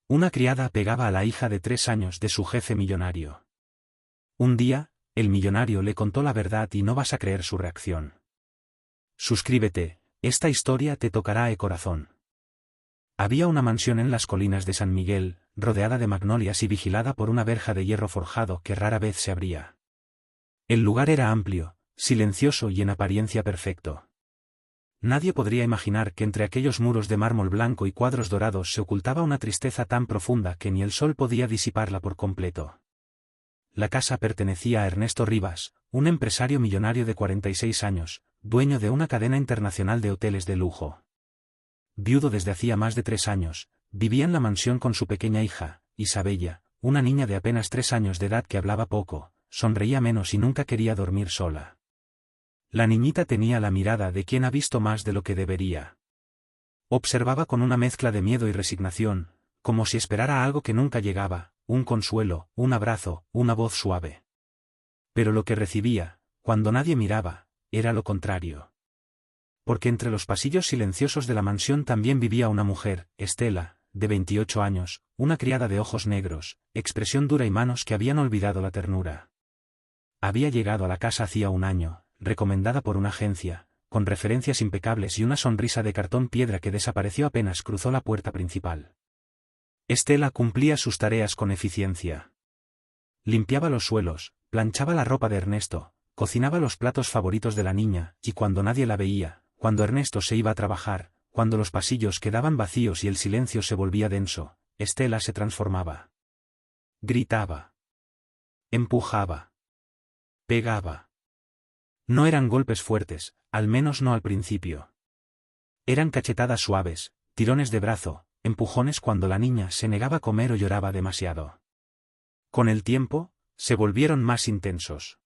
Una criada pegaba a la hija de 3 años de su jefe millonario. Un día, el millonario le contó la verdad y no vas a creer su reacción. Suscríbete, esta historia te tocará el corazón. Había una mansión en las colinas de San Miguel, rodeada de magnolias y vigilada por una verja de hierro forjado que rara vez se abría. El lugar era amplio, silencioso y en apariencia perfecto. Nadie podría imaginar que entre aquellos muros de mármol blanco y cuadros dorados se ocultaba una tristeza tan profunda que ni el sol podía disiparla por completo. La casa pertenecía a Ernesto Rivas, un empresario millonario de 46 años, dueño de una cadena internacional de hoteles de lujo. Viudo desde hacía más de 3 años, vivía en la mansión con su pequeña hija, Isabella, una niña de apenas 3 años de edad que hablaba poco, sonreía menos y nunca quería dormir sola. La niñita tenía la mirada de quien ha visto más de lo que debería. Observaba con una mezcla de miedo y resignación, como si esperara algo que nunca llegaba, un consuelo, un abrazo, una voz suave. Pero lo que recibía, cuando nadie miraba, era lo contrario. Porque entre los pasillos silenciosos de la mansión también vivía una mujer, Estela, de 28 años, una criada de ojos negros, expresión dura y manos que habían olvidado la ternura. Había llegado a la casa hacía un año, recomendada por una agencia, con referencias impecables y una sonrisa de cartón piedra que desapareció apenas cruzó la puerta principal. Estela cumplía sus tareas con eficiencia. Limpiaba los suelos, planchaba la ropa de Ernesto, cocinaba los platos favoritos de la niña, y cuando nadie la veía, cuando Ernesto se iba a trabajar, cuando los pasillos quedaban vacíos y el silencio se volvía denso, Estela se transformaba. Gritaba. Empujaba. Pegaba. No eran golpes fuertes, al menos no al principio. Eran cachetadas suaves, tirones de brazo, empujones cuando la niña se negaba a comer o lloraba demasiado. Con el tiempo, se volvieron más intensos.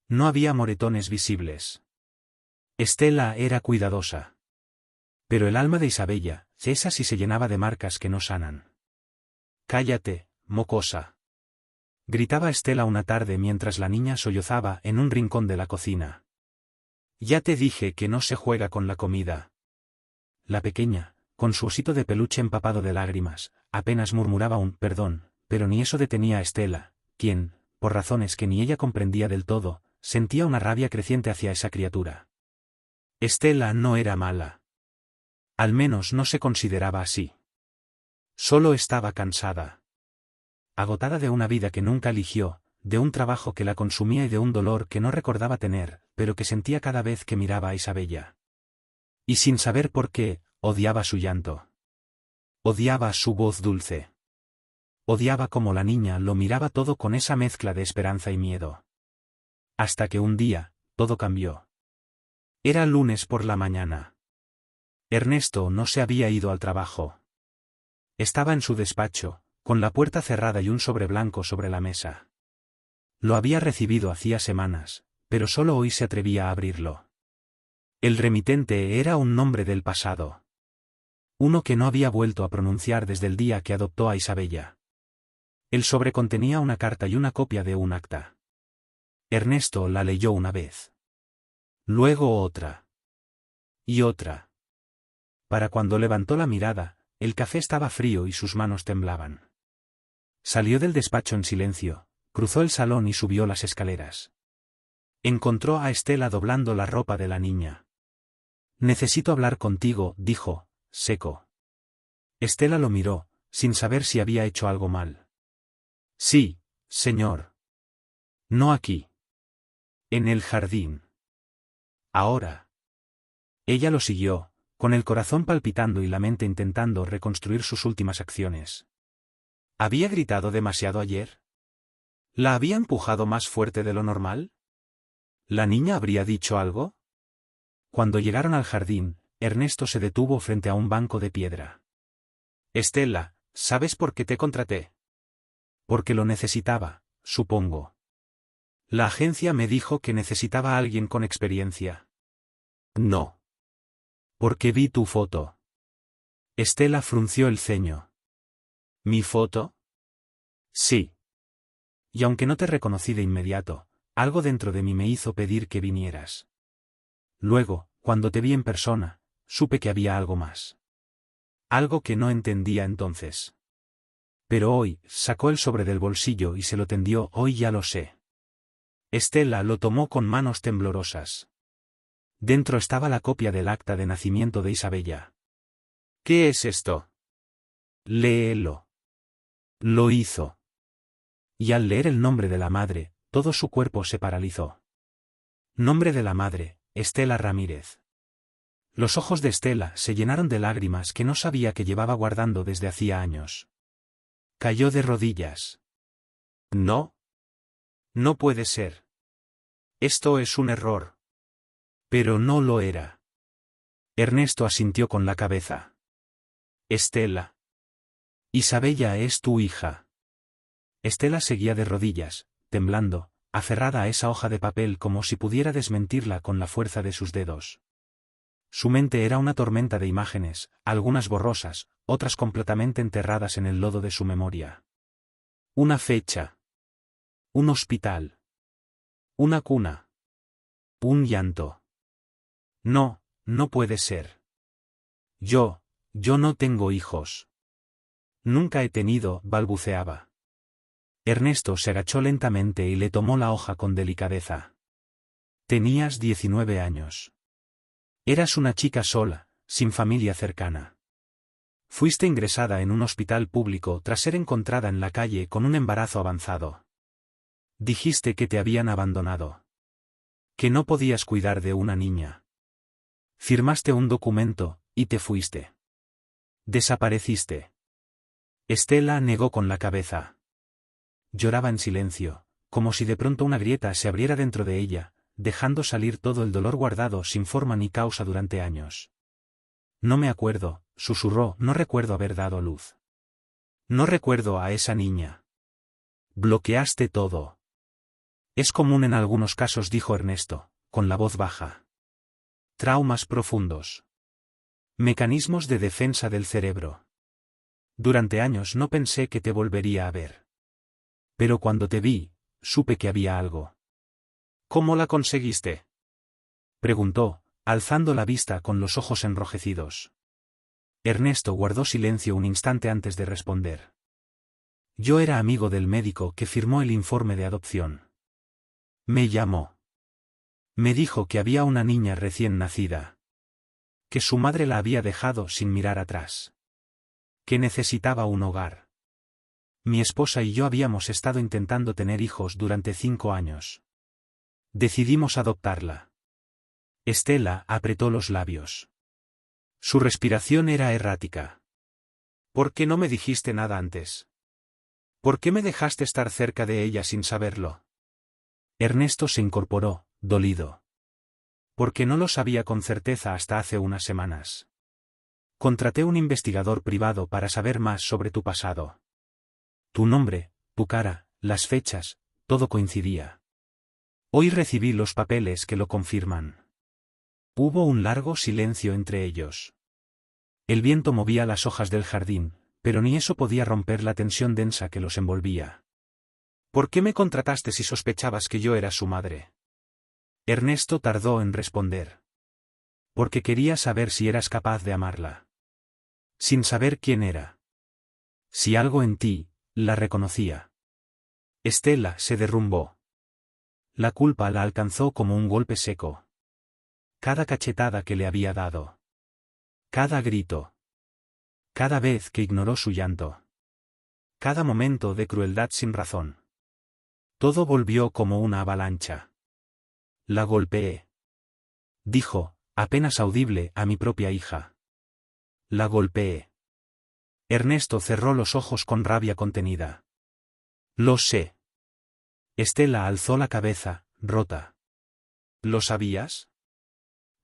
No había moretones visibles. Estela era cuidadosa. Pero el alma de Isabella, esa sí se llenaba de marcas que no sanan. «Cállate, mocosa», gritaba Estela una tarde mientras la niña sollozaba en un rincón de la cocina. «Ya te dije que no se juega con la comida». La pequeña, con su osito de peluche empapado de lágrimas, apenas murmuraba un «perdón», pero ni eso detenía a Estela, quien, por razones que ni ella comprendía del todo, sentía una rabia creciente hacia esa criatura. Estela no era mala. Al menos no se consideraba así. Solo estaba cansada. Agotada de una vida que nunca eligió, de un trabajo que la consumía y de un dolor que no recordaba tener, pero que sentía cada vez que miraba a Isabella. Y sin saber por qué, odiaba su llanto. Odiaba su voz dulce. Odiaba cómo la niña lo miraba todo con esa mezcla de esperanza y miedo. Hasta que un día, todo cambió. Era lunes por la mañana. Ernesto no se había ido al trabajo. Estaba en su despacho, con la puerta cerrada y un sobre blanco sobre la mesa. Lo había recibido hacía semanas, pero solo hoy se atrevía a abrirlo. El remitente era un nombre del pasado. Uno que no había vuelto a pronunciar desde el día que adoptó a Isabella. El sobre contenía una carta y una copia de un acta. Ernesto la leyó una vez. Luego otra. Y otra. Para cuando levantó la mirada, el café estaba frío y sus manos temblaban. Salió del despacho en silencio, cruzó el salón y subió las escaleras. Encontró a Estela doblando la ropa de la niña. «Necesito hablar contigo», dijo, seco. Estela lo miró, sin saber si había hecho algo mal. «Sí, señor». «No aquí. En el jardín». «Ahora». Ella lo siguió, con el corazón palpitando y la mente intentando reconstruir sus últimas acciones. ¿Había gritado demasiado ayer? ¿La había empujado más fuerte de lo normal? ¿La niña habría dicho algo? Cuando llegaron al jardín, Ernesto se detuvo frente a un banco de piedra. «Estela, ¿sabes por qué te contraté?» «Porque lo necesitaba, supongo». «La agencia me dijo que necesitaba a alguien con experiencia». «No». «Porque vi tu foto». Estela frunció el ceño. «¿Mi foto?» «Sí. Y aunque no te reconocí de inmediato, algo dentro de mí me hizo pedir que vinieras. Luego, cuando te vi en persona, supe que había algo más. Algo que no entendía entonces». Pero hoy, sacó el sobre del bolsillo y se lo tendió. Hoy ya lo sé. Estela lo tomó con manos temblorosas. Dentro estaba la copia del acta de nacimiento de Isabella. ¿Qué es esto? Léelo. Lo hizo. Y al leer el nombre de la madre, todo su cuerpo se paralizó. Nombre de la madre, Estela Ramírez. Los ojos de Estela se llenaron de lágrimas que no sabía que llevaba guardando desde hacía años. Cayó de rodillas. No. No puede ser. Esto es un error. Pero no lo era. Ernesto asintió con la cabeza. Estela. Isabella es tu hija. Estela seguía de rodillas, temblando, aferrada a esa hoja de papel como si pudiera desmentirla con la fuerza de sus dedos. Su mente era una tormenta de imágenes, algunas borrosas, otras completamente enterradas en el lodo de su memoria. Una fecha. Un hospital. Una cuna. Un llanto. No, no puede ser. Yo no tengo hijos. Nunca he tenido, balbuceaba. Ernesto se agachó lentamente y le tomó la hoja con delicadeza. Tenías 19 años. Eras una chica sola, sin familia cercana. Fuiste ingresada en un hospital público tras ser encontrada en la calle con un embarazo avanzado. Dijiste que te habían abandonado. Que no podías cuidar de una niña. Firmaste un documento, y te fuiste. Desapareciste. Estela negó con la cabeza. Lloraba en silencio, como si de pronto una grieta se abriera dentro de ella, dejando salir todo el dolor guardado sin forma ni causa durante años. No me acuerdo, susurró, no recuerdo haber dado a luz. No recuerdo a esa niña. Bloqueaste todo. Es común en algunos casos, dijo Ernesto, con la voz baja. Traumas profundos. Mecanismos de defensa del cerebro. Durante años no pensé que te volvería a ver. Pero cuando te vi, supe que había algo. ¿Cómo la conseguiste? Preguntó, alzando la vista con los ojos enrojecidos. Ernesto guardó silencio un instante antes de responder. Yo era amigo del médico que firmó el informe de adopción. Me llamó. Me dijo que había una niña recién nacida. Que su madre la había dejado sin mirar atrás. Que necesitaba un hogar. Mi esposa y yo habíamos estado intentando tener hijos durante 5 años. Decidimos adoptarla. Estela apretó los labios. Su respiración era errática. ¿Por qué no me dijiste nada antes? ¿Por qué me dejaste estar cerca de ella sin saberlo? Ernesto se incorporó, dolido. Porque no lo sabía con certeza hasta hace unas semanas. Contraté un investigador privado para saber más sobre tu pasado. Tu nombre, tu cara, las fechas, todo coincidía. Hoy recibí los papeles que lo confirman. Hubo un largo silencio entre ellos. El viento movía las hojas del jardín, pero ni eso podía romper la tensión densa que los envolvía. ¿Por qué me contrataste si sospechabas que yo era su madre? Ernesto tardó en responder. Porque quería saber si eras capaz de amarla. Sin saber quién era. Si algo en ti, la reconocía. Estela se derrumbó. La culpa la alcanzó como un golpe seco. Cada cachetada que le había dado. Cada grito. Cada vez que ignoró su llanto. Cada momento de crueldad sin razón. Todo volvió como una avalancha. La golpeé. Dijo, apenas audible, a mi propia hija. La golpeé. Ernesto cerró los ojos con rabia contenida. Lo sé. Estela alzó la cabeza, rota. ¿Lo sabías?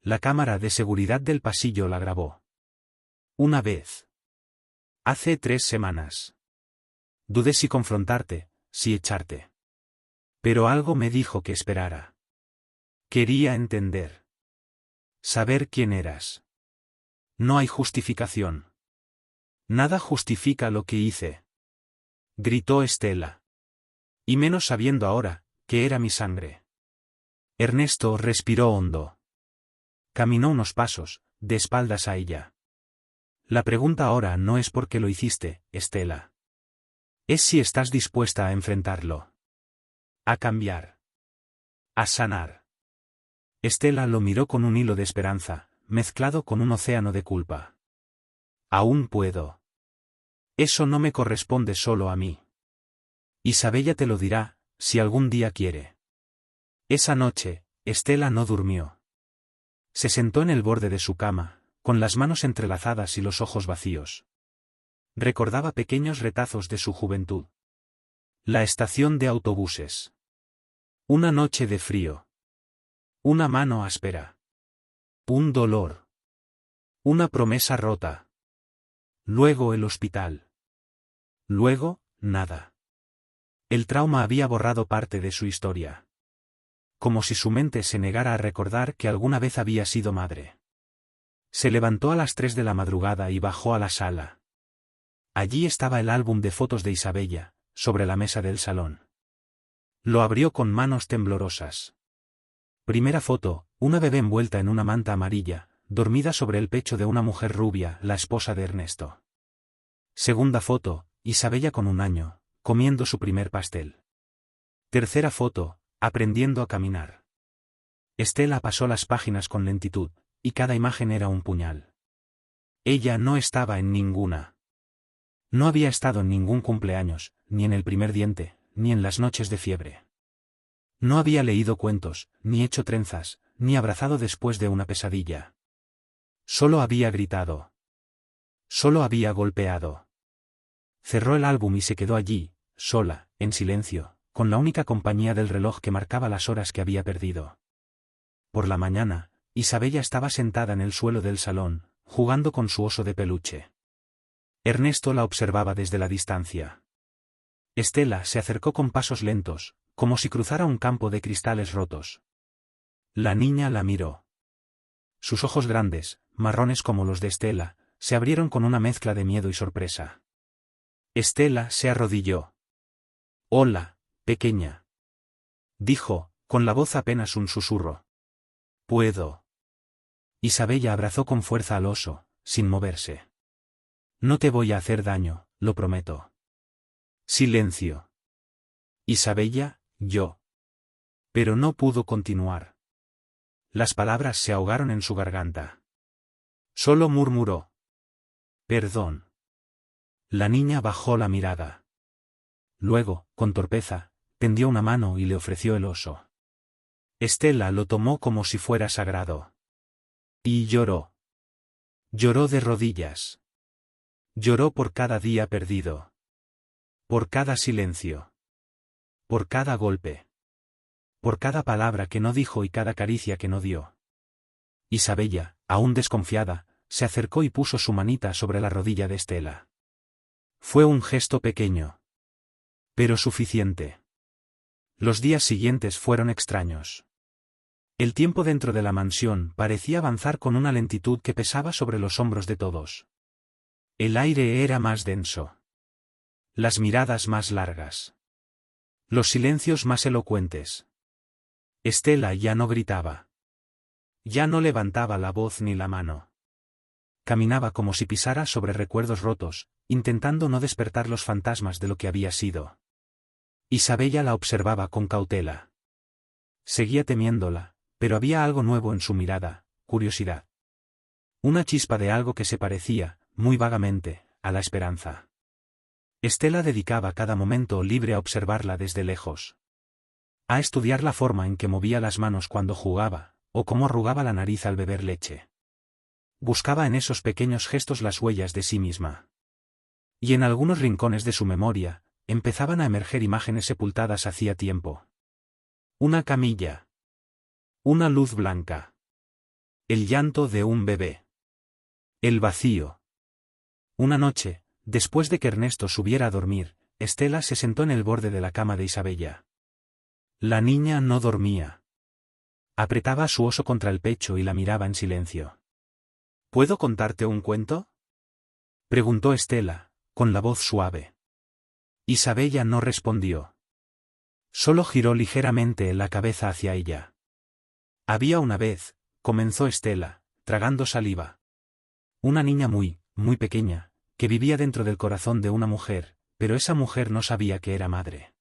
La cámara de seguridad del pasillo la grabó. Una vez. Hace 3 semanas. Dudé si confrontarte, si echarte. Pero algo me dijo que esperara. Quería entender. Saber quién eras. No hay justificación. Nada justifica lo que hice. Gritó Estela. Y menos sabiendo ahora, que era mi sangre. Ernesto respiró hondo. Caminó unos pasos, de espaldas a ella. La pregunta ahora no es por qué lo hiciste, Estela. Es si estás dispuesta a enfrentarlo. A cambiar. A sanar. Estela lo miró con un hilo de esperanza, mezclado con un océano de culpa. Aún puedo. Eso no me corresponde solo a mí. Isabella te lo dirá, si algún día quiere. Esa noche, Estela no durmió. Se sentó en el borde de su cama, con las manos entrelazadas y los ojos vacíos. Recordaba pequeños retazos de su juventud. La estación de autobuses. Una noche de frío. Una mano áspera. Un dolor. Una promesa rota. Luego el hospital. Luego, nada. El trauma había borrado parte de su historia. Como si su mente se negara a recordar que alguna vez había sido madre. Se levantó a las 3 de la madrugada y bajó a la sala. Allí estaba el álbum de fotos de Isabella, sobre la mesa del salón. Lo abrió con manos temblorosas. Primera foto, una bebé envuelta en una manta amarilla, dormida sobre el pecho de una mujer rubia, la esposa de Ernesto. Segunda foto, Isabella con 1 año, comiendo su primer pastel. Tercera foto, aprendiendo a caminar. Estela pasó las páginas con lentitud, y cada imagen era un puñal. Ella no estaba en ninguna. No había estado en ningún cumpleaños, ni en el primer diente, ni en las noches de fiebre. No había leído cuentos, ni hecho trenzas, ni abrazado después de una pesadilla. Solo había gritado. Solo había golpeado. Cerró el álbum y se quedó allí, sola, en silencio, con la única compañía del reloj que marcaba las horas que había perdido. Por la mañana, Isabella estaba sentada en el suelo del salón, jugando con su oso de peluche. Ernesto la observaba desde la distancia. Estela se acercó con pasos lentos, como si cruzara un campo de cristales rotos. La niña la miró. Sus ojos grandes, marrones como los de Estela, se abrieron con una mezcla de miedo y sorpresa. Estela se arrodilló. «Hola, pequeña», dijo, con la voz apenas un susurro. «Puedo». Isabella abrazó con fuerza al oso, sin moverse. «No te voy a hacer daño, lo prometo». Silencio. Isabella, yo. Pero no pudo continuar. Las palabras se ahogaron en su garganta. Solo murmuró. «Perdón». La niña bajó la mirada. Luego, con torpeza, tendió una mano y le ofreció el oso. Estela lo tomó como si fuera sagrado. Y lloró. Lloró de rodillas. Lloró por cada día perdido. Por cada silencio. Por cada golpe. Por cada palabra que no dijo y cada caricia que no dio. Isabella, aún desconfiada, se acercó y puso su manita sobre la rodilla de Estela. Fue un gesto pequeño. Pero suficiente. Los días siguientes fueron extraños. El tiempo dentro de la mansión parecía avanzar con una lentitud que pesaba sobre los hombros de todos. El aire era más denso. Las miradas más largas. Los silencios más elocuentes. Estela ya no gritaba. Ya no levantaba la voz ni la mano. Caminaba como si pisara sobre recuerdos rotos, intentando no despertar los fantasmas de lo que había sido. Isabella la observaba con cautela. Seguía temiéndola, pero había algo nuevo en su mirada, curiosidad. Una chispa de algo que se parecía, muy vagamente, a la esperanza. Estela dedicaba cada momento libre a observarla desde lejos. A estudiar la forma en que movía las manos cuando jugaba, o cómo arrugaba la nariz al beber leche. Buscaba en esos pequeños gestos las huellas de sí misma. Y en algunos rincones de su memoria, empezaban a emerger imágenes sepultadas hacía tiempo. Una camilla. Una luz blanca. El llanto de un bebé. El vacío. Una noche, después de que Ernesto subiera a dormir, Estela se sentó en el borde de la cama de Isabella. La niña no dormía. Apretaba a su oso contra el pecho y la miraba en silencio. ¿Puedo contarte un cuento?, preguntó Estela, con la voz suave. Isabella no respondió. Solo giró ligeramente la cabeza hacia ella. Había una vez, comenzó Estela, tragando saliva. Una niña muy, muy pequeña, que vivía dentro del corazón de una mujer, pero esa mujer no sabía que era madre.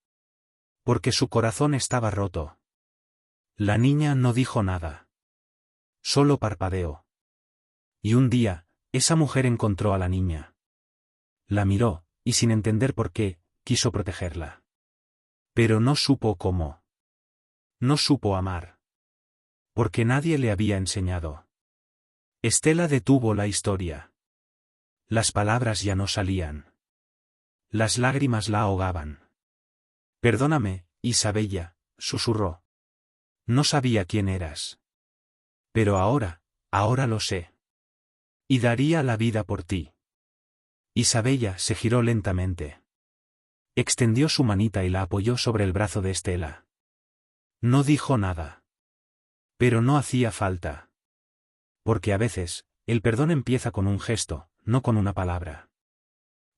Porque su corazón estaba roto. La niña no dijo nada. Solo parpadeó. Y un día, esa mujer encontró a la niña. La miró, y sin entender por qué, quiso protegerla. Pero no supo cómo. No supo amar. Porque nadie le había enseñado. Estela detuvo la historia. Las palabras ya no salían. Las lágrimas la ahogaban. Perdóname, Isabella, susurró. No sabía quién eras. Pero ahora lo sé. Y daría la vida por ti. Isabella se giró lentamente. Extendió su manita y la apoyó sobre el brazo de Estela. No dijo nada. Pero no hacía falta. Porque a veces, el perdón empieza con un gesto, no con una palabra.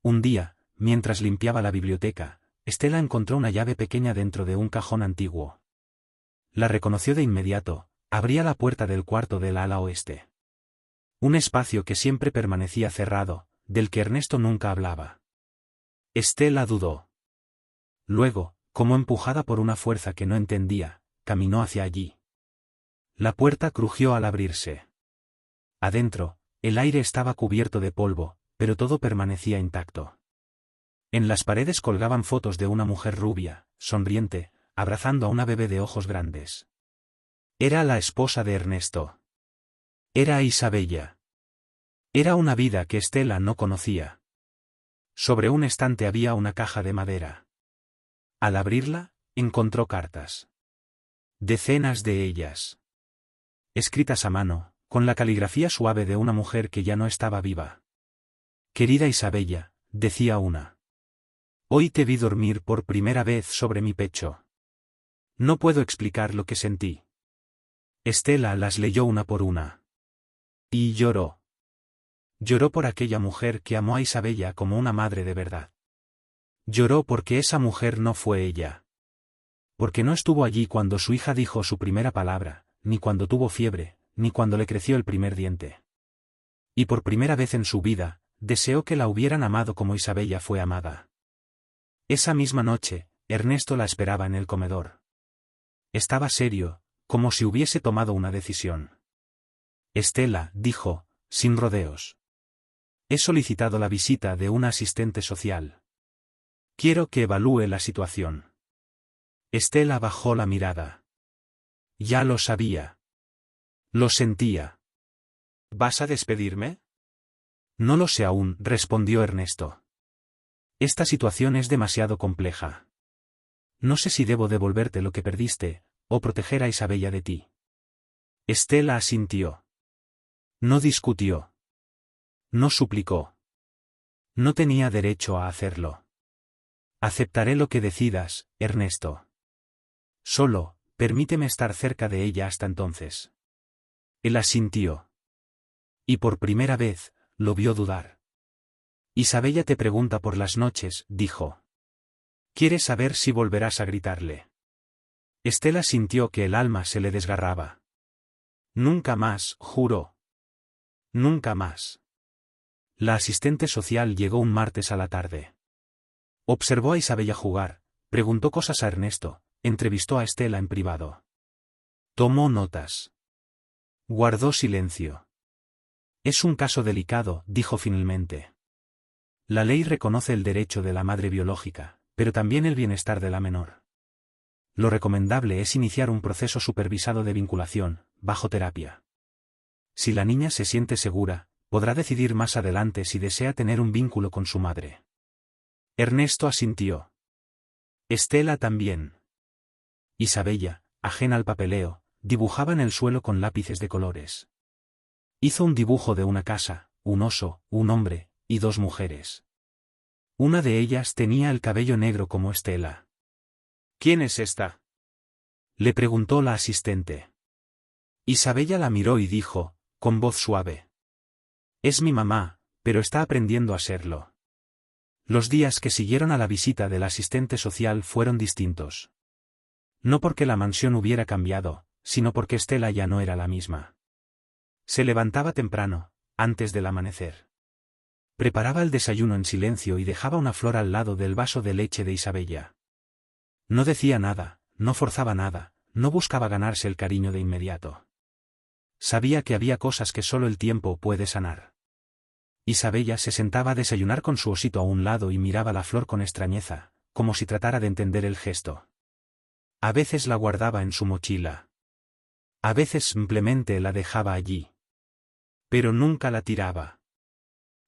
Un día, mientras limpiaba la biblioteca, Estela encontró una llave pequeña dentro de un cajón antiguo. La reconoció de inmediato, abría la puerta del cuarto del ala oeste. Un espacio que siempre permanecía cerrado, del que Ernesto nunca hablaba. Estela dudó. Luego, como empujada por una fuerza que no entendía, caminó hacia allí. La puerta crujió al abrirse. Adentro, el aire estaba cubierto de polvo, pero todo permanecía intacto. En las paredes colgaban fotos de una mujer rubia, sonriente, abrazando a una bebé de ojos grandes. Era la esposa de Ernesto. Era Isabella. Era una vida que Estela no conocía. Sobre un estante había una caja de madera. Al abrirla, encontró cartas. Decenas de ellas. Escritas a mano, con la caligrafía suave de una mujer que ya no estaba viva. Querida Isabella, decía una. Hoy te vi dormir por primera vez sobre mi pecho. No puedo explicar lo que sentí. Estela las leyó una por una. Y lloró. Lloró por aquella mujer que amó a Isabella como una madre de verdad. Lloró porque esa mujer no fue ella. Porque no estuvo allí cuando su hija dijo su primera palabra, ni cuando tuvo fiebre, ni cuando le creció el primer diente. Y por primera vez en su vida, deseó que la hubieran amado como Isabella fue amada. Esa misma noche, Ernesto la esperaba en el comedor. Estaba serio, como si hubiese tomado una decisión. Estela, dijo, sin rodeos. He solicitado la visita de una asistente social. Quiero que evalúe la situación. Estela bajó la mirada. Ya lo sabía. Lo sentía. ¿Vas a despedirme? No lo sé aún, respondió Ernesto. Esta situación es demasiado compleja. No sé si debo devolverte lo que perdiste, o proteger a Isabella de ti. Estela asintió. No discutió. No suplicó. No tenía derecho a hacerlo. Aceptaré lo que decidas, Ernesto. Solo, permíteme estar cerca de ella hasta entonces. Él asintió. Y por primera vez, lo vio dudar. Isabella te pregunta por las noches, dijo. ¿Quieres saber si volverás a gritarle? Estela sintió que el alma se le desgarraba. Nunca más, juró. Nunca más. La asistente social llegó un martes a la tarde. Observó a Isabella jugar, preguntó cosas a Ernesto, entrevistó a Estela en privado. Tomó notas. Guardó silencio. Es un caso delicado, dijo finalmente. La ley reconoce el derecho de la madre biológica, pero también el bienestar de la menor. Lo recomendable es iniciar un proceso supervisado de vinculación, bajo terapia. Si la niña se siente segura, podrá decidir más adelante si desea tener un vínculo con su madre. Ernesto asintió. Estela también. Isabella, ajena al papeleo, dibujaba en el suelo con lápices de colores. Hizo un dibujo de una casa, un oso, un hombre, y dos mujeres. Una de ellas tenía el cabello negro como Estela. ¿Quién es esta?, le preguntó la asistente. Isabella la miró y dijo, con voz suave. Es mi mamá, pero está aprendiendo a serlo. Los días que siguieron a la visita del asistente social fueron distintos. No porque la mansión hubiera cambiado, sino porque Estela ya no era la misma. Se levantaba temprano, antes del amanecer. Preparaba el desayuno en silencio y dejaba una flor al lado del vaso de leche de Isabella. No decía nada, no forzaba nada, no buscaba ganarse el cariño de inmediato. Sabía que había cosas que solo el tiempo puede sanar. Isabella se sentaba a desayunar con su osito a un lado y miraba la flor con extrañeza, como si tratara de entender el gesto. A veces la guardaba en su mochila. A veces simplemente la dejaba allí. Pero nunca la tiraba.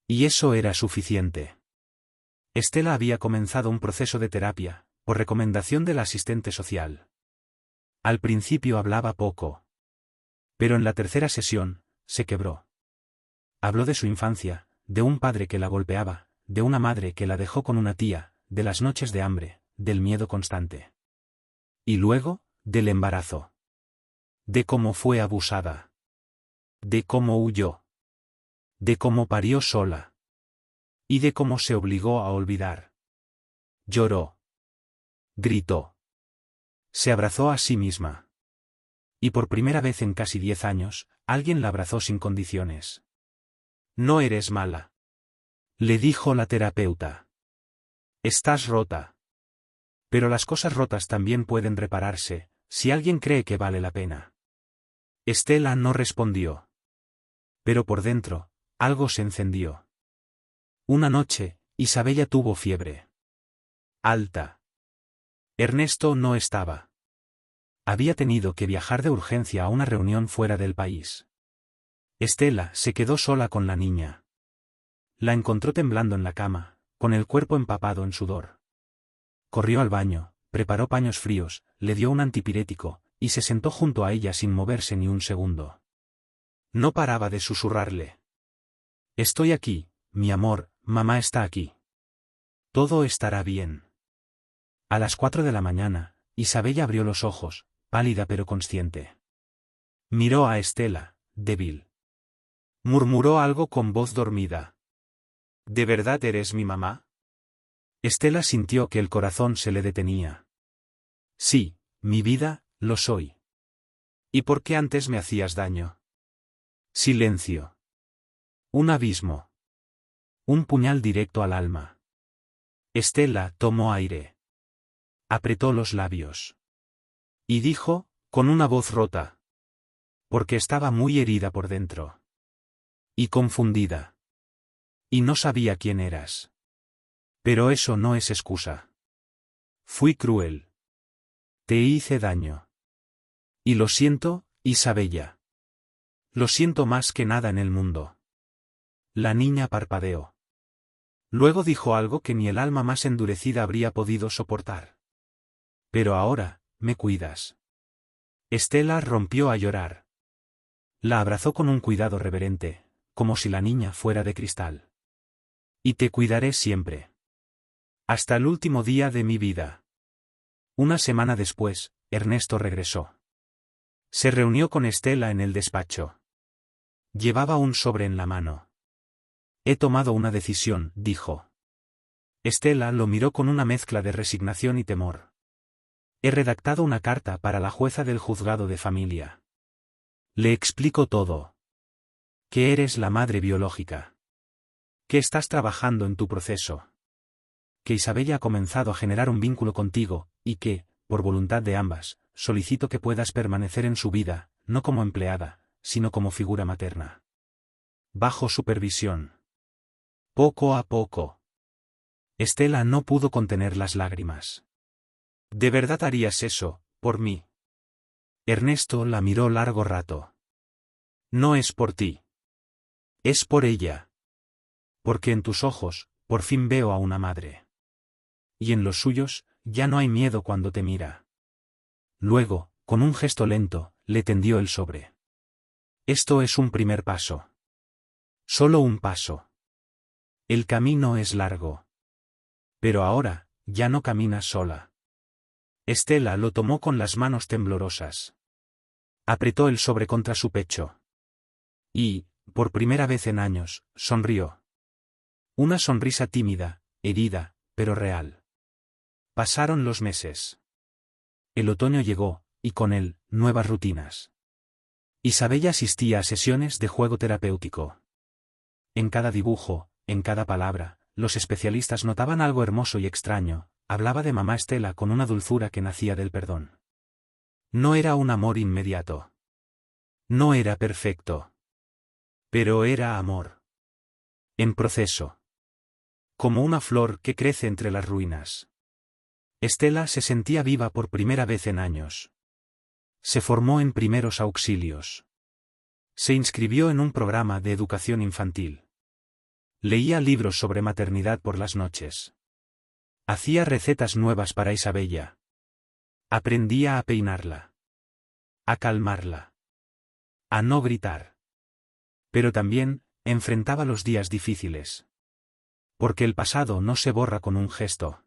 Y eso era suficiente. Estela había comenzado un proceso de terapia, por recomendación del asistente social. Al principio hablaba poco. Pero en la tercera sesión, se quebró. Habló de su infancia, de un padre que la golpeaba, de una madre que la dejó con una tía, de las noches de hambre, del miedo constante. Y luego, del embarazo. De cómo fue abusada. De cómo huyó. De cómo parió sola. Y de cómo se obligó a olvidar. Lloró. Gritó. Se abrazó a sí misma. Y por primera vez en casi 10 años, alguien la abrazó sin condiciones. No eres mala. Le dijo la terapeuta. Estás rota. Pero las cosas rotas también pueden repararse, si alguien cree que vale la pena. Estela no respondió. Pero por dentro, algo se encendió. Una noche, Isabella tuvo fiebre. Alta. Ernesto no estaba. Había tenido que viajar de urgencia a una reunión fuera del país. Estela se quedó sola con la niña. La encontró temblando en la cama, con el cuerpo empapado en sudor. Corrió al baño, preparó paños fríos, le dio un antipirético, y se sentó junto a ella sin moverse ni un segundo. No paraba de susurrarle. Estoy aquí, mi amor, mamá está aquí. Todo estará bien. A las 4 de la mañana, Isabella abrió los ojos, pálida pero consciente. Miró a Estela, débil. Murmuró algo con voz dormida. ¿De verdad eres mi mamá? Estela sintió que el corazón se le detenía. Sí, mi vida, lo soy. ¿Y por qué antes me hacías daño? Silencio. Un abismo. Un puñal directo al alma. Estela tomó aire. Apretó los labios. Y dijo, con una voz rota. Porque estaba muy herida por dentro. Y confundida. Y no sabía quién eras. Pero eso no es excusa. Fui cruel. Te hice daño. Y lo siento, Isabella. Lo siento más que nada en el mundo. La niña parpadeó. Luego dijo algo que ni el alma más endurecida habría podido soportar. Pero ahora, me cuidas. Estela rompió a llorar. La abrazó con un cuidado reverente, como si la niña fuera de cristal. Y te cuidaré siempre. Hasta el último día de mi vida. Una semana después, Ernesto regresó. Se reunió con Estela en el despacho. Llevaba un sobre en la mano. He tomado una decisión, dijo. Estela lo miró con una mezcla de resignación y temor. He redactado una carta para la jueza del juzgado de familia. Le explico todo. Que eres la madre biológica. Que estás trabajando en tu proceso. Que Isabella ha comenzado a generar un vínculo contigo, y que, por voluntad de ambas, solicito que puedas permanecer en su vida, no como empleada, sino como figura materna. Bajo supervisión. Poco a poco. Estela no pudo contener las lágrimas. ¿De verdad harías eso, por mí? Ernesto la miró largo rato. No es por ti. Es por ella. Porque en tus ojos, por fin veo a una madre. Y en los suyos, ya no hay miedo cuando te mira. Luego, con un gesto lento, le tendió el sobre. Esto es un primer paso. Solo un paso. El camino es largo. Pero ahora, ya no caminas sola. Estela lo tomó con las manos temblorosas. Apretó el sobre contra su pecho. Y, por primera vez en años, sonrió. Una sonrisa tímida, herida, pero real. Pasaron los meses. El otoño llegó, y con él, nuevas rutinas. Isabella asistía a sesiones de juego terapéutico. En cada dibujo, en cada palabra, los especialistas notaban algo hermoso y extraño. Hablaba de mamá Estela con una dulzura que nacía del perdón. No era un amor inmediato. No era perfecto. Pero era amor. En proceso. Como una flor que crece entre las ruinas. Estela se sentía viva por primera vez en años. Se formó en primeros auxilios. Se inscribió en un programa de educación infantil. Leía libros sobre maternidad por las noches. Hacía recetas nuevas para Isabella. Aprendía a peinarla. A calmarla. A no gritar. Pero también, enfrentaba los días difíciles. Porque el pasado no se borra con un gesto.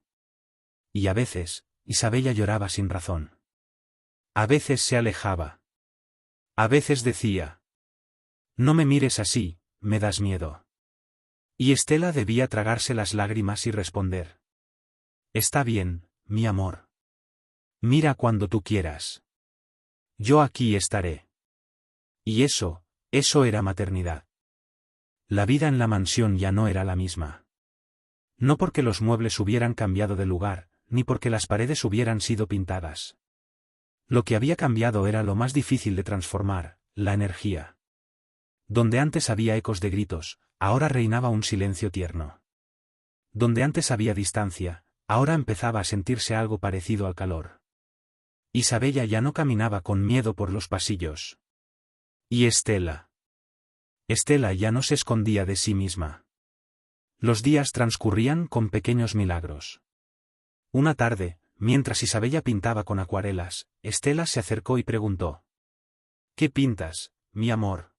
Y a veces, Isabella lloraba sin razón. A veces se alejaba. A veces decía: no me mires así, me das miedo. Y Estela debía tragarse las lágrimas y responder: está bien, mi amor. Mira cuando tú quieras. Yo aquí estaré. Y eso era maternidad. La vida en la mansión ya no era la misma. No porque los muebles hubieran cambiado de lugar, ni porque las paredes hubieran sido pintadas. Lo que había cambiado era lo más difícil de transformar, la energía. Donde antes había ecos de gritos, ahora reinaba un silencio tierno. Donde antes había distancia, ahora empezaba a sentirse algo parecido al calor. Isabella ya no caminaba con miedo por los pasillos. Y Estela. Estela ya no se escondía de sí misma. Los días transcurrían con pequeños milagros. Una tarde, mientras Isabella pintaba con acuarelas, Estela se acercó y preguntó: ¿qué pintas, mi amor?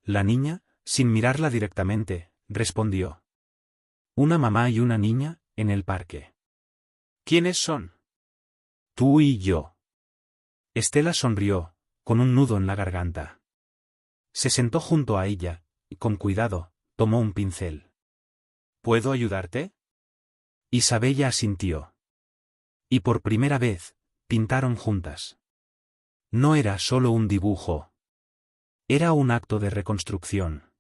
La niña, sin mirarla directamente, respondió: una mamá y una niña, en el parque. ¿Quiénes son? Tú y yo. Estela sonrió, con un nudo en la garganta. Se sentó junto a ella, y con cuidado, tomó un pincel. ¿Puedo ayudarte? Isabella asintió. Y por primera vez, pintaron juntas. No era solo un dibujo. Era un acto de reconstrucción.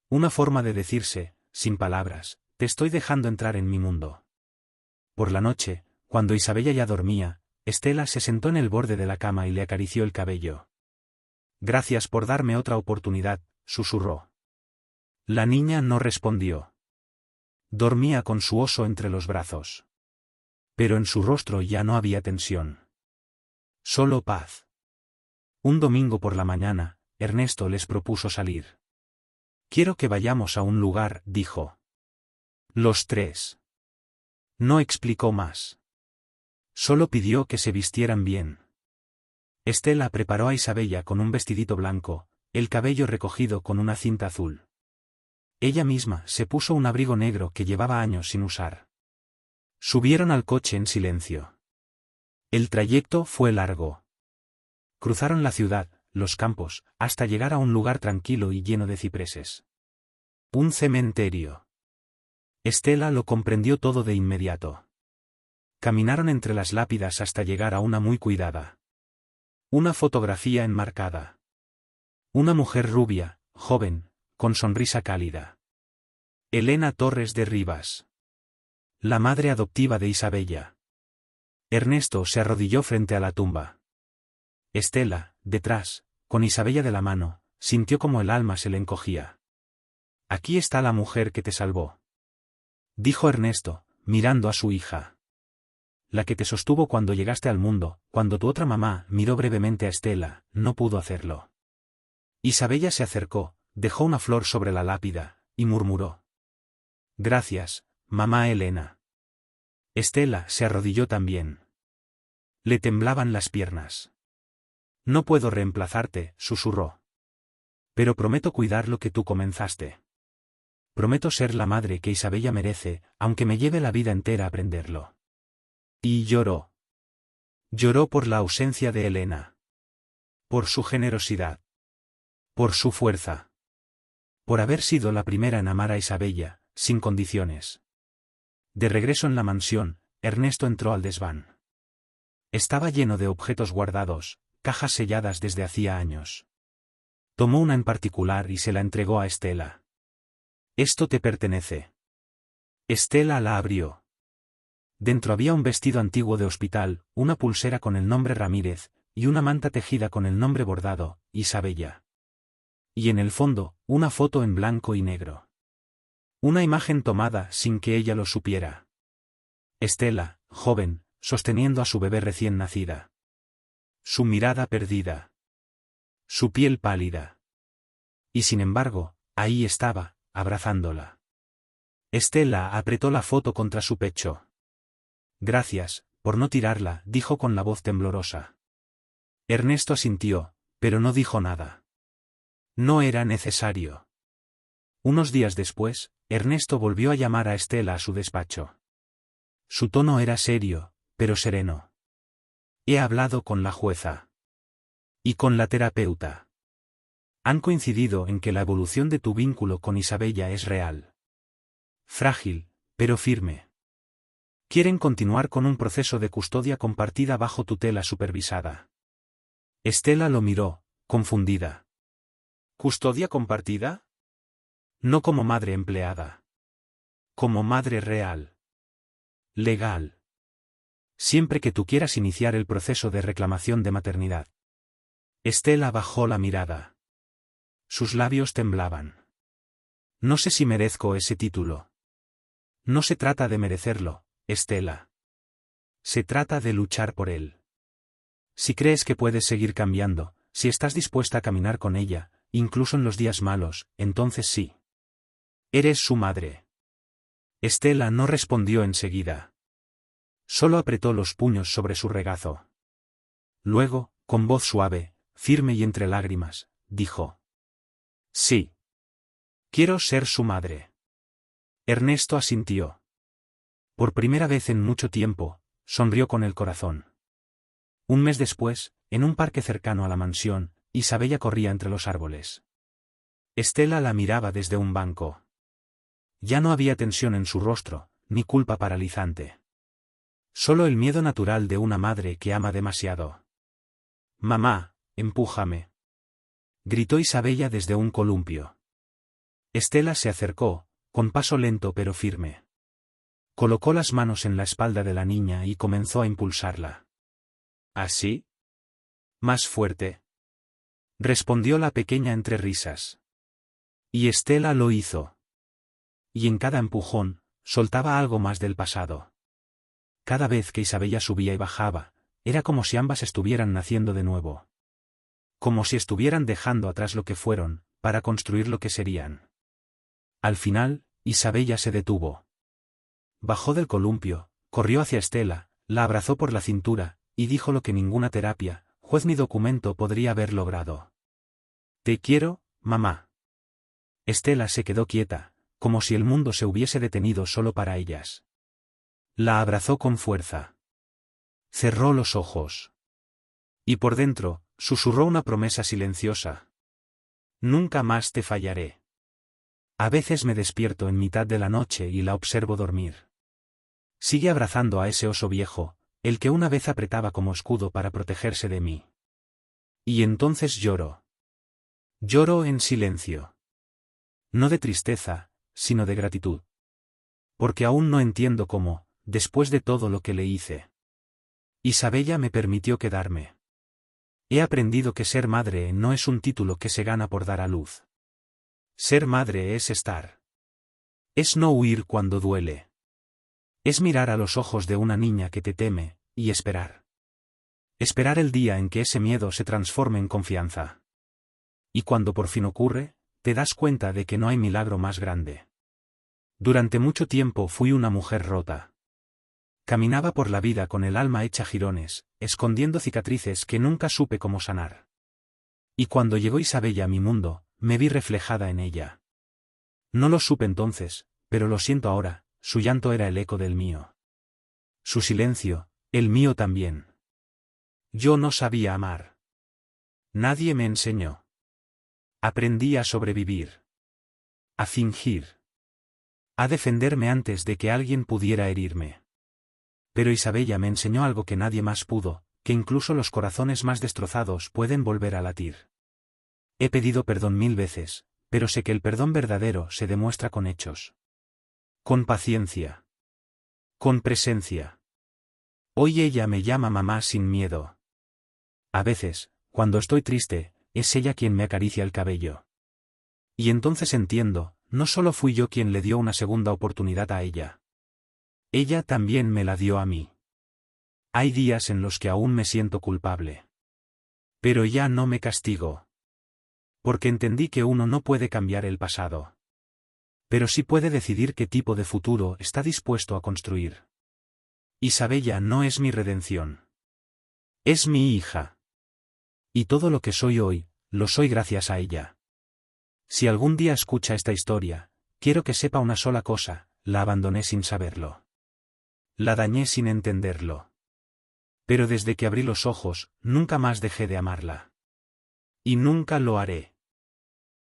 Una forma de decirse, sin palabras: te estoy dejando entrar en mi mundo. Por la noche, cuando Isabella ya dormía, Estela se sentó en el borde de la cama y le acarició el cabello. Gracias por darme otra oportunidad, susurró. La niña no respondió. Dormía con su oso entre los brazos. Pero en su rostro ya no había tensión. Solo paz. Un domingo por la mañana, Ernesto les propuso salir. Quiero que vayamos a un lugar, dijo. Los tres. No explicó más. Solo pidió que se vistieran bien. Estela preparó a Isabella con un vestidito blanco, el cabello recogido con una cinta azul. Ella misma se puso un abrigo negro que llevaba años sin usar. Subieron al coche en silencio. El trayecto fue largo. Cruzaron la ciudad, los campos, hasta llegar a un lugar tranquilo y lleno de cipreses. Un cementerio. Estela lo comprendió todo de inmediato. Caminaron entre las lápidas hasta llegar a una muy cuidada. Una fotografía enmarcada. Una mujer rubia, joven, con sonrisa cálida. Elena Torres de Rivas. La madre adoptiva de Isabella. Ernesto se arrodilló frente a la tumba. Estela, detrás, con Isabella de la mano, sintió como el alma se le encogía. Aquí está la mujer que te salvó. Dijo Ernesto, mirando a su hija. La que te sostuvo cuando llegaste al mundo, cuando tu otra mamá miró brevemente a Estela, no pudo hacerlo. Isabella se acercó, dejó una flor sobre la lápida, y murmuró. Gracias, mamá Elena. Estela se arrodilló también. Le temblaban las piernas. No puedo reemplazarte, susurró. Pero prometo cuidar lo que tú comenzaste. Prometo ser la madre que Isabella merece, aunque me lleve la vida entera aprenderlo. Y lloró. Lloró por la ausencia de Elena. Por su generosidad. Por su fuerza. Por haber sido la primera en amar a Isabella, sin condiciones. De regreso en la mansión, Ernesto entró al desván. Estaba lleno de objetos guardados, cajas selladas desde hacía años. Tomó una en particular y se la entregó a Estela. Esto te pertenece. Estela la abrió. Dentro había un vestido antiguo de hospital, una pulsera con el nombre Ramírez, y una manta tejida con el nombre bordado, Isabella. Y en el fondo, una foto en blanco y negro. Una imagen tomada sin que ella lo supiera. Estela, joven, sosteniendo a su bebé recién nacida. Su mirada perdida. Su piel pálida. Y sin embargo, ahí estaba, abrazándola. Estela apretó la foto contra su pecho. Gracias, por no tirarla, dijo con la voz temblorosa. Ernesto asintió, pero no dijo nada. No era necesario. Unos días después, Ernesto volvió a llamar a Estela a su despacho. Su tono era serio, pero sereno. He hablado con la jueza. Y con la terapeuta. Han coincidido en que la evolución de tu vínculo con Isabella es real. Frágil, pero firme. Quieren continuar con un proceso de custodia compartida bajo tutela supervisada. Estela lo miró, confundida. ¿Custodia compartida? No como madre empleada. Como madre real. Legal. Siempre que tú quieras iniciar el proceso de reclamación de maternidad. Estela bajó la mirada. Sus labios temblaban. No sé si merezco ese título. No se trata de merecerlo, Estela. Se trata de luchar por él. Si crees que puedes seguir cambiando, si estás dispuesta a caminar con ella, incluso en los días malos, entonces sí. Eres su madre. Estela no respondió enseguida. Solo apretó los puños sobre su regazo. Luego, con voz suave, firme y entre lágrimas, dijo. Sí. Quiero ser su madre. Ernesto asintió. Por primera vez en mucho tiempo, sonrió con el corazón. Un mes después, en un parque cercano a la mansión, Isabella corría entre los árboles. Estela la miraba desde un banco. Ya no había tensión en su rostro, ni culpa paralizante. Solo el miedo natural de una madre que ama demasiado. Mamá, empújame. Gritó Isabella desde un columpio. Estela se acercó, con paso lento pero firme. Colocó las manos en la espalda de la niña y comenzó a impulsarla. ¿Así? Más fuerte. Respondió la pequeña entre risas. Y Estela lo hizo. Y en cada empujón, soltaba algo más del pasado. Cada vez que Isabella subía y bajaba, era como si ambas estuvieran naciendo de nuevo. Como si estuvieran dejando atrás lo que fueron, para construir lo que serían. Al final, Isabella se detuvo. Bajó del columpio, corrió hacia Estela, la abrazó por la cintura, y dijo lo que ninguna terapia, juez ni documento podría haber logrado. Te quiero, mamá. Estela se quedó quieta, como si el mundo se hubiese detenido solo para ellas. La abrazó con fuerza. Cerró los ojos. Y por dentro, susurró una promesa silenciosa. Nunca más te fallaré. A veces me despierto en mitad de la noche y la observo dormir. Sigue abrazando a ese oso viejo, el que una vez apretaba como escudo para protegerse de mí. Y entonces lloro. Lloro en silencio. No de tristeza, sino de gratitud. Porque aún no entiendo cómo, después de todo lo que le hice. Isabella me permitió quedarme. He aprendido que ser madre no es un título que se gana por dar a luz. Ser madre es estar. Es no huir cuando duele. Es mirar a los ojos de una niña que te teme, y esperar. Esperar el día en que ese miedo se transforme en confianza. Y cuando por fin ocurre, te das cuenta de que no hay milagro más grande. Durante mucho tiempo fui una mujer rota. Caminaba por la vida con el alma hecha jirones, escondiendo cicatrices que nunca supe cómo sanar. Y cuando llegó Isabella a mi mundo, me vi reflejada en ella. No lo supe entonces, pero lo siento ahora, su llanto era el eco del mío. Su silencio, el mío también. Yo no sabía amar. Nadie me enseñó. Aprendí a sobrevivir. A fingir. A defenderme antes de que alguien pudiera herirme. Pero Isabella me enseñó algo que nadie más pudo, que incluso los corazones más destrozados pueden volver a latir. He pedido perdón 1000 veces, pero sé que el perdón verdadero se demuestra con hechos. Con paciencia. Con presencia. Hoy ella me llama mamá sin miedo. A veces, cuando estoy triste, es ella quien me acaricia el cabello. Y entonces entiendo, no solo fui yo quien le dio una segunda oportunidad a ella. Ella también me la dio a mí. Hay días en los que aún me siento culpable. Pero ya no me castigo. Porque entendí que uno no puede cambiar el pasado. Pero sí puede decidir qué tipo de futuro está dispuesto a construir. Isabella no es mi redención. Es mi hija. Y todo lo que soy hoy, lo soy gracias a ella. Si algún día escucha esta historia, quiero que sepa una sola cosa: la abandoné sin saberlo. La dañé sin entenderlo. Pero desde que abrí los ojos, nunca más dejé de amarla. Y nunca lo haré.